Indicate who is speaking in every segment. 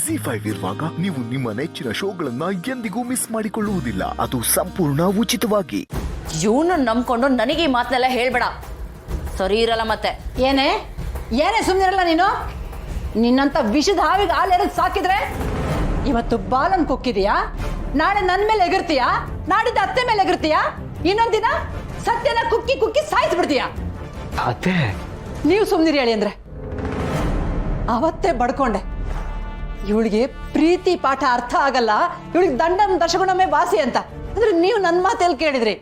Speaker 1: ZEE5 ಇರುವಾಗ ನೀವು ನಿಮ್ಮ ನೆಚ್ಚಿನ ಶೋಗಳನ್ನ ಎಂದಿಗೂ ಮಿಸ್ ಮಾಡಿಕೊಳ್ಳುವುದಿಲ್ಲ. ಅದು ಸಂಪೂರ್ಣ ಉಚಿತವಾಗಿ.
Speaker 2: ಇವನು ನಂಬ್ಕೊಂಡು ನನಗೆ ಈ ಮಾತನ್ನೆಲ್ಲ ಹೇಳ್ಬೇಡ, ಸರಿ ಇರಲ್ಲ ಮತ್ತೆ.
Speaker 3: ಏನೇ ಸುಮ್ಮನಿರಲ್ಲ ನೀನು. ನಿನ್ನಂತ ವಿಷದ ಹಾವಿಗೆ ಹಾಲೆರದು ಸಾಕಿದ್ರೆ ಇವತ್ತು ಬಾಲನ್ ಕೊಕ್ಕಿದೀಯಾ, ನಾಳೆ ನನ್ನ ಮೇಲೆ ಎಗರ್ತೀಯಾ, ನಾಡಿದ್ದು ಅತ್ತೆ ಮೇಲೆ ಎಗರ್ತೀಯಾ, ಇನ್ನೊಂದಿನ ಸತ್ಯನ ಕುಕ್ಕಿ ಕುಕ್ಕಿ ಸಾಯಿಸ್ಬಿಡ್ತೀಯಾ.
Speaker 4: ಅತ್ತೆ
Speaker 3: ನೀವು ಸುಮ್ಮನಿರಿ ಹೇಳಿ ಅಂದ್ರೆ ಅವತ್ತೇ ಬಡ್ಕೊಂಡೆ. ಇವಳಿಗೆ ಪ್ರೀತಿ ಪಾಠ ಅರ್ಥ ಆಗಲ್ಲ, ಇವಳಿಗೆ ದಂಡಂ ದಶಗುಣಮೇ ವಾಸಿ ಅಂತ. ಅಂದ್ರೆ ನೀವು ನನ್ನ ಮಾತೆಲ್ಲಿ ಕೇಳಿದ್ರಿ.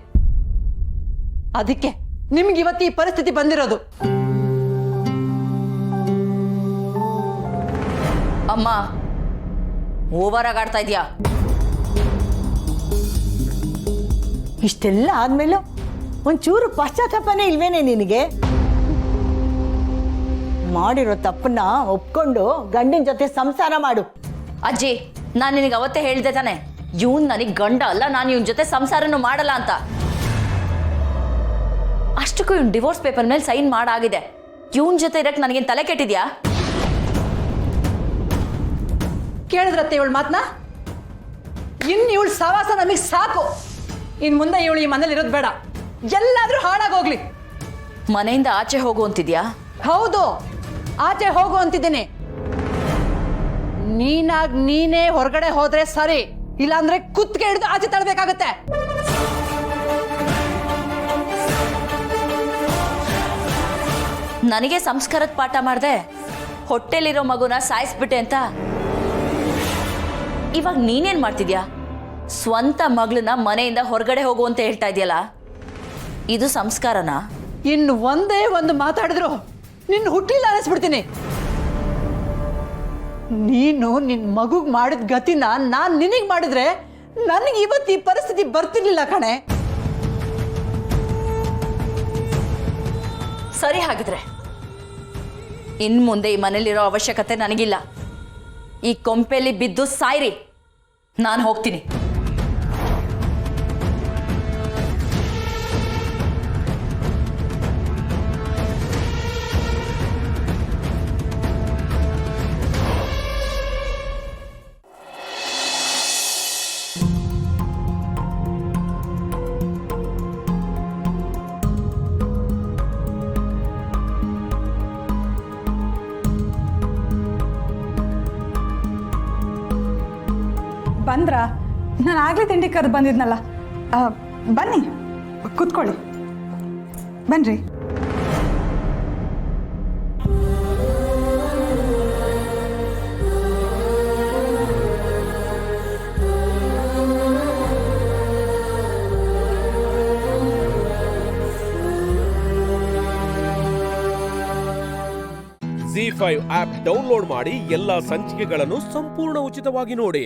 Speaker 3: ಅದಕ್ಕೆ ನಿಮ್ಗೆ ಇವತ್ತು ಈ ಪರಿಸ್ಥಿತಿ ಬಂದಿರೋದು.
Speaker 2: ಅಮ್ಮ ಓವರ್ ಆಗಿ ಆಡ್ತಾ ಇದೀಯಾ.
Speaker 5: ಇಷ್ಟೆಲ್ಲ ಆದ್ಮೇಲೂ ಒಂಚೂರು ಪಶ್ಚಾತ್ತಾಪನೇ ಇಲ್ವೇನೆ ನಿನಗೆ? ಮಾಡಿರೋ ತಪ್ಪನ್ನ ಒಪ್ಕೊಂಡು ಗಂಡಿನ ಜೊತೆ ಸಂಸಾರ ಮಾಡು.
Speaker 2: ಅಜ್ಜಿ, ನಾನು ನಿನಗೆ ಅವತ್ತೇ ಹೇಳಿದೆ ತಾನೆ, ಇವನ್ ನನಗೆ ಗಂಡ ಅಲ್ಲ, ನಾನು ಇವನ್ ಜೊತೆ ಸಂಸಾರನೂ ಮಾಡಲ್ಲ ಅಂತ. ಅಷ್ಟಕ್ಕೂ ಇವ್ನು ಡಿವೋರ್ಸ್ ಪೇಪರ್ ಮೇಲೆ ಸೈನ್ ಮಾಡಾಗಿದೆ. ಇವನ್ ಜೊತೆ ಇರಕ್ಕೆ ನನಗೇನು ತಲೆ ಕೆಟ್ಟಿದ್ಯಾ?
Speaker 3: ಕೇಳಿದ್ರತ್ತೆ ಇವಳು ಮಾತನ್ನ. ಇನ್ನು ಇವಳು ಸವಾಸ ನಮಗೆ ಸಾಕು. ಇನ್ ಮುಂದೆ ಇವಳು ಈ ಮನೇಲಿ ಇರೋದು ಬೇಡ, ಎಲ್ಲಾದ್ರೂ ಹಾಳಾಗೋಗ್ಲಿ.
Speaker 2: ಮನೆಯಿಂದ ಆಚೆ ಹೋಗು ಅಂತಿದ್ಯಾ?
Speaker 3: ಹೌದು, ಆಚೆ ಹೋಗು ಅಂತಿದ್ದೀನಿ. ನೀನೇ ಹೊರಗಡೆ ಹೋದ್ರೆ ಸರಿ, ಇಲ್ಲಾಂದ್ರೆ ಕುತ್ತಿಗೆ ಹಿಡಿದು ಆಚೆ ತಳ್ಬೇಕಾಗತ್ತೆ.
Speaker 2: ನನಗೆ ಸಂಸ್ಕಾರದ ಪಾಠ ಮಾಡ್ದೆ, ಹೊಟ್ಟೆಲಿರೋ ಮಗುನ ಸಾಯಿಸ್ಬಿಟ್ಟೆ ಅಂತ. ಇವಾಗ ನೀನೇನ್ ಮಾಡ್ತಿದ್ಯಾ? ಸ್ವಂತ ಮಗಳನ್ನ ಮನೆಯಿಂದ ಹೊರಗಡೆ ಹೋಗು ಅಂತ ಹೇಳ್ತಾ ಇದೆಯಲ್ಲ, ಇದು ಸಂಸ್ಕಾರನಾ?
Speaker 3: ಇನ್ನು ಒಂದೇ ಒಂದು ಮಾತಾಡಿದ್ರು ನಿನ್ನ ಹುಟ್ಟಿಲ್ಲ ಅನಿಸ್ಬಿಡ್ತೀನಿ. ನೀನು ನಿನ್ನ ಮಗುಗ್ ಮಾಡಿದ ಗತಿನ ನಾನು ನಿನಗೆ ಮಾಡಿದ್ರೆ ನನಗೆ ಇವತ್ತು ಈ ಪರಿಸ್ಥಿತಿ ಬರ್ತಿರ್ಲಿಲ್ಲ ಕಣೆ.
Speaker 2: ಸರಿ, ಹಾಗಿದ್ರೆ ಇನ್ ಮುಂದೆ ಈ ಮನೇಲಿರೋ ಅವಶ್ಯಕತೆ ನನಗಿಲ್ಲ. ಈ ಕೊಂಪೆಲಿ ಬಿದ್ದು ಸಾಯ್ರಿ, ನಾನು ಹೋಗ್ತೀನಿ.
Speaker 6: ಬಂದ್ರಾ? ನಾನು ಆಗಲೇ ತಿಂಡಿ ಕರೆದು ಬಂದಿದ್ನಲ್ಲ. ಬನ್ನಿ ಕೂತ್ಕೊಳ್ಳಿ, ಬನ್ರಿ.
Speaker 7: ZEE5 ಆಪ್ ಡೌನ್ಲೋಡ್ ಮಾಡಿ ಎಲ್ಲಾ ಸಂಚಿಕೆಗಳನ್ನು ಸಂಪೂರ್ಣ ಉಚಿತವಾಗಿ ನೋಡಿ.